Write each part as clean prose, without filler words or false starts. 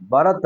12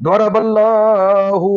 ضربallahu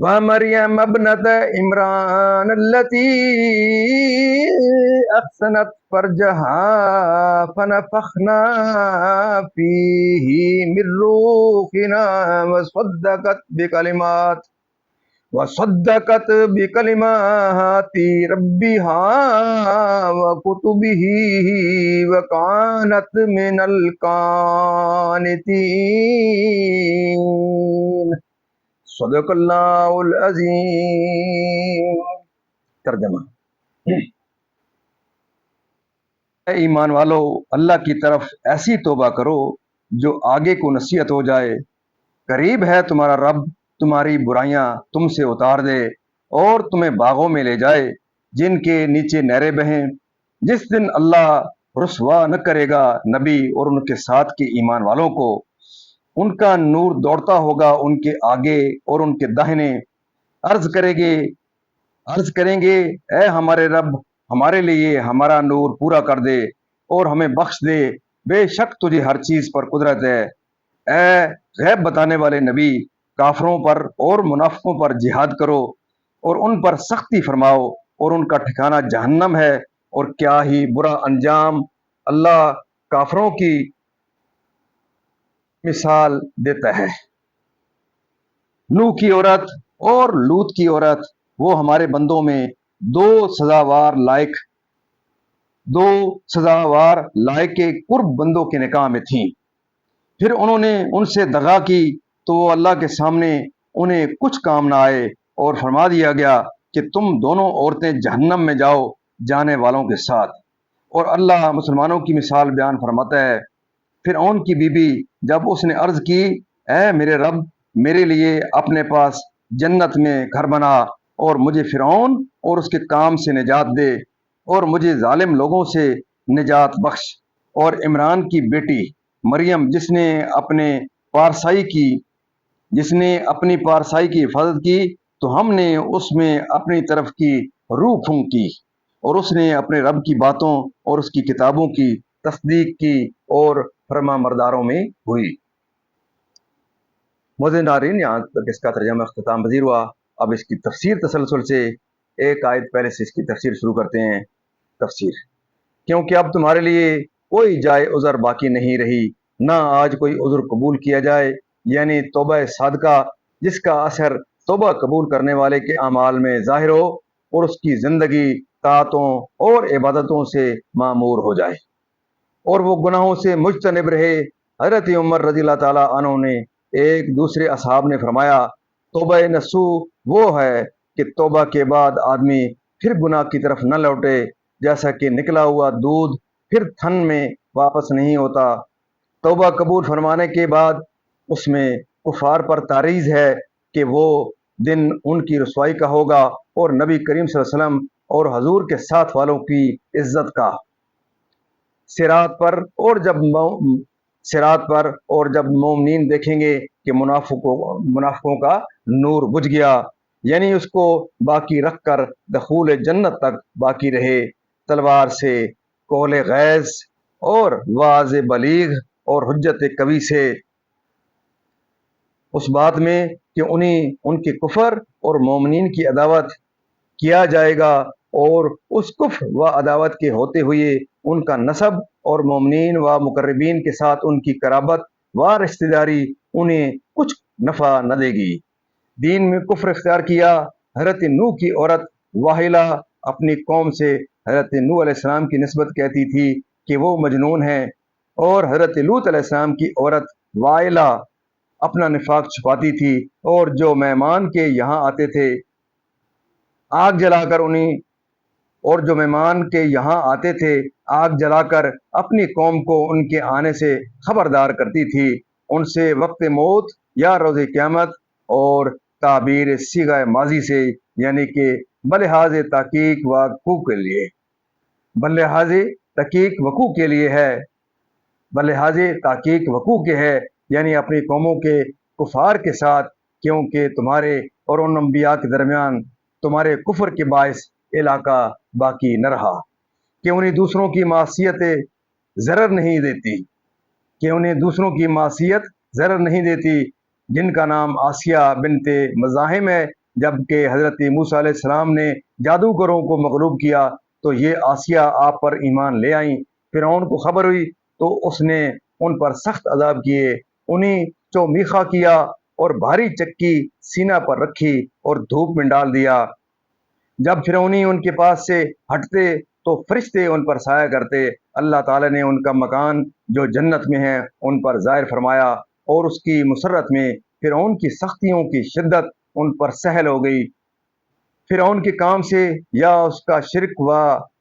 ومريم ابنة عمران التي أحسنت فرجها فنفخنا فيه من روحنا وصدقت بكلمات ربها وكتبه وكانت من القانتين صدق اللہ العظیم۔ ترجمہ: اے ایمان والو، اللہ کی طرف ایسی توبہ کرو جو آگے کو نصیحت ہو جائے۔ قریب ہے تمہارا رب تمہاری برائیاں تم سے اتار دے اور تمہیں باغوں میں لے جائے جن کے نیچے نہریں بہیں۔ جس دن اللہ رسوا نہ کرے گا نبی اور ان کے ساتھ کے ایمان والوں کو، ان کا نور دوڑتا ہوگا ان کے آگے اور ان کے داہنے۔ عرض کریں گے اے ہمارے رب، ہمارے لیے ہمارا نور پورا کر دے اور ہمیں بخش دے، بے شک تجھے ہر چیز پر قدرت ہے۔ اے غیب بتانے والے نبی، کافروں پر اور منافقوں پر جہاد کرو اور ان پر سختی فرماؤ اور ان کا ٹھکانہ جہنم ہے اور کیا ہی برا انجام۔ اللہ کافروں کی مثال دیتا ہے۔ نوح کی عورت اور لوط کی عورت، وہ ہمارے بندوں میں دو سزاوار لائق کے قرب بندوں کے نکاح میں تھیں۔ پھر انہوں نے ان سے دغا کی تو وہ اللہ کے سامنے انہیں کچھ کام نہ آئے اور فرما دیا گیا کہ تم دونوں عورتیں جہنم میں جاؤ جانے والوں کے ساتھ۔ اور اللہ مسلمانوں کی مثال بیان فرماتا ہے۔ فرعون کی بیوی جب اس نے عرض کی اے میرے رب، میرے لیے اپنے پاس جنت میں گھر بنا اور مجھے فرعون اور اس کے کام سے نجات دے اور مجھے ظالم لوگوں سے نجات بخش۔ اور عمران کی بیٹی مریم جس نے اپنی پارسائی کی حفاظت کی تو ہم نے اس میں اپنی طرف کی روح پھونکی اور اس نے اپنے رب کی باتوں اور اس کی کتابوں کی تصدیق کی اور فرما مرداروں میں ہوئی۔ معزز ناظرین، یہاں تک اس کا ترجمہ اختتام پذیر ہوا۔ اب اس کی تفسیر تسلسل سے ایک آیت پہلے سے اس کی تفسیر شروع کرتے ہیں۔ تفسیر: کیونکہ اب تمہارے لیے کوئی جائے عذر باقی نہیں رہی، نہ آج کوئی عذر قبول کیا جائے، یعنی توبہ صادقہ جس کا اثر توبہ قبول کرنے والے کے اعمال میں ظاہر ہو اور اس کی زندگی طاعتوں اور عبادتوں سے معمور ہو جائے اور وہ گناہوں سے مجتنب رہے۔ حضرت عمر رضی اللہ تعالیٰ عنہ نے ایک دوسرے اصحاب نے فرمایا، توبہ نصوح وہ ہے کہ توبہ کے بعد آدمی پھر گناہ کی طرف نہ لوٹے، جیسا کہ نکلا ہوا دودھ پھر تھن میں واپس نہیں ہوتا۔ توبہ قبول فرمانے کے بعد اس میں کفار پر تاریز ہے کہ وہ دن ان کی رسوائی کا ہوگا اور نبی کریم صلی اللہ علیہ وسلم اور حضور کے ساتھ والوں کی عزت کا۔ صراط پر اور جب مومنین دیکھیں گے کہ منافقوں کا نور بجھ گیا، یعنی اس کو باقی رکھ کر دخول جنت تک باقی رہے، تلوار سے، قول غیظ اور واعظ بلیغ اور حجت قوی سے، اس بات میں کہ ان کے کفر اور مومنین کی عداوت کیا جائے گا اور اس کفر و عداوت کے ہوتے ہوئے ان کا نسب اور مومنین و مقربین کے ساتھ ان کی قرابت و رشتہ داری انہیں کچھ نفع نہ دے گی۔ دین میں کفر اختیار کیا۔ حضرت نوح کی عورت واحلہ اپنی قوم سے حضرت نوح علیہ السلام کی نسبت کہتی تھی کہ وہ مجنون ہیں، اور حضرت لوط علیہ السلام کی عورت وائلہ اپنا نفاق چھپاتی تھی اور جو مہمان کے یہاں آتے تھے آگ جلا کر اپنی قوم کو ان کے آنے سے خبردار کرتی تھی، ان سے وقت موت یا روز قیامت اور تعبیر صیغہ ماضی سے، یعنی کہ بلحاظ تحقیق وقوع کے ہے، یعنی اپنی قوموں کے کفار کے ساتھ، کیونکہ تمہارے اور ان انبیاء کے درمیان تمہارے کفر کے باعث علاقہ باقی نہ رہا کہ انہیں دوسروں کی معصیت ضرر نہیں دیتی، جن کا نام آسیہ بنت مزاحم ہے، جبکہ حضرت موسیٰ علیہ السلام نے جادوگروں کو مغلوب کیا تو یہ آسیہ آپ پر ایمان لے آئیں۔ فرعون کو خبر ہوئی تو اس نے ان پر سخت عذاب کیے، انہیں چومیخا کیا اور بھاری چکی سینہ پر رکھی اور دھوپ میں ڈال دیا۔ جب فرعونی ان کے پاس سے ہٹتے تو فرشتے ان پر سایہ کرتے۔ اللہ تعالیٰ نے ان کا مکان جو جنت میں ہے ان پر ظاہر فرمایا، اور اس کی مسرت میں فرعون کی سختیوں کی شدت ان پر سہل ہو گئی۔ فرعون کے کام سے یا اس کا شرک و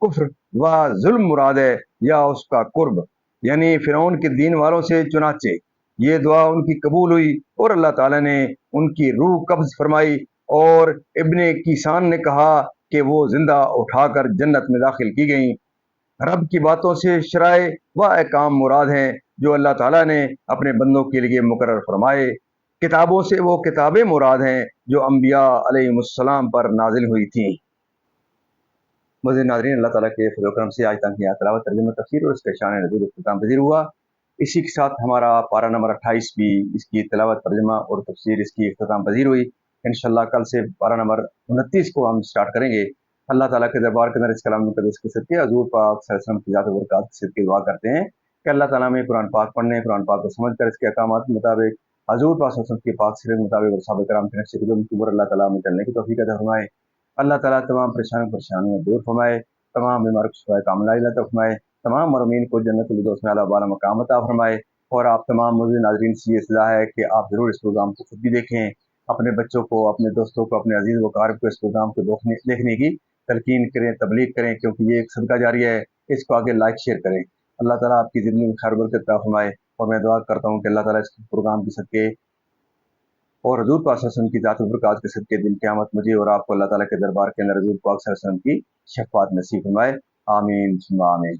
کفر و ظلم مراد ہے یا اس کا قرب، یعنی فرعون کے دین والوں سے۔ چنانچہ یہ دعا ان کی قبول ہوئی اور اللہ تعالیٰ نے ان کی روح قبض فرمائی، اور ابن کیسان نے کہا کہ وہ زندہ اٹھا کر جنت میں داخل کی گئیں۔ رب کی باتوں سے شرائع و احکام مراد ہیں جو اللہ تعالیٰ نے اپنے بندوں کے لیے مقرر فرمائے۔ کتابوں سے وہ کتابیں مراد ہیں جو انبیاء علیہ السلام پر نازل ہوئی تھیں۔ مزید ناظرین، اللہ تعالیٰ کے فضل و کرم سے آج تک کی تلاوت، ترجمہ، تفسیر اور اس کے شان نزول اختتام پذیر ہوا۔ اسی کے ساتھ ہمارا پارہ نمبر 28 بھی اس کی تلاوت، ترجمہ اور تفسیر اس کی اختتام پذیر ہوئی۔ انشاءاللہ کل سے پارہ نمبر 29 کو ہم سٹارٹ کریں گے۔ اللہ تعالیٰ کے دربار کے اندر اس کلام مقدس کے صدقے حضور پاک صلی اللہ علیہ وسلم کی ذات و برکات کے صدقے دعا کرتے ہیں کہ اللہ تعالیٰ میں قرآن پاک پڑھنے، قرآن پاک کو سمجھ کر اس کے احکامات کے مطابق حضور پاک صلی اللہ علیہ وسلم کے پاک سیرت کے مطابق اور صحابہ کرام کے نقش قدم کی اوپر اللہ تعالیٰ میں چلنے کی توفیق عطا فرمائے۔ اللہ تعالیٰ تمام پریشانیاں دور فرمائے، تمام بیمار کو شفائے کاملہ عطا فرمائے، تمام مرحومین کو جنت الفردوس میں اعلیٰ بالا مقام عطا فرمائے۔ اور آپ تمام موجود ناظرین سے یہ اصلاح ہے کہ آپ ضرور اس پروگرام کو خود بھی دیکھیں، اپنے بچوں کو، اپنے دوستوں کو، اپنے عزیز و اقارب کو اس پروگرام کو دیکھنے کی تلقین کریں، تبلیغ کریں، کیونکہ یہ ایک صدقہ جاریہ ہے۔ اس کو آگے لائک شیئر کریں۔ اللہ تعالیٰ آپ کی زندگی میں خیر و برکت عطا فرمائے، اور میں دعا کرتا ہوں کہ اللہ تعالیٰ اس پروگرام کے صدقے اور حضور پاک صلی اللہ علیہ وسلم کی ذات و برکات کے صدقے دن قیامت مجھے اور آپ کو اللہ تعالیٰ کے دربار کے اندر حضور پاک صلی اللہ علیہ وسلم کی شفاعت نصیب فرمائے۔ آمین ثم آمین۔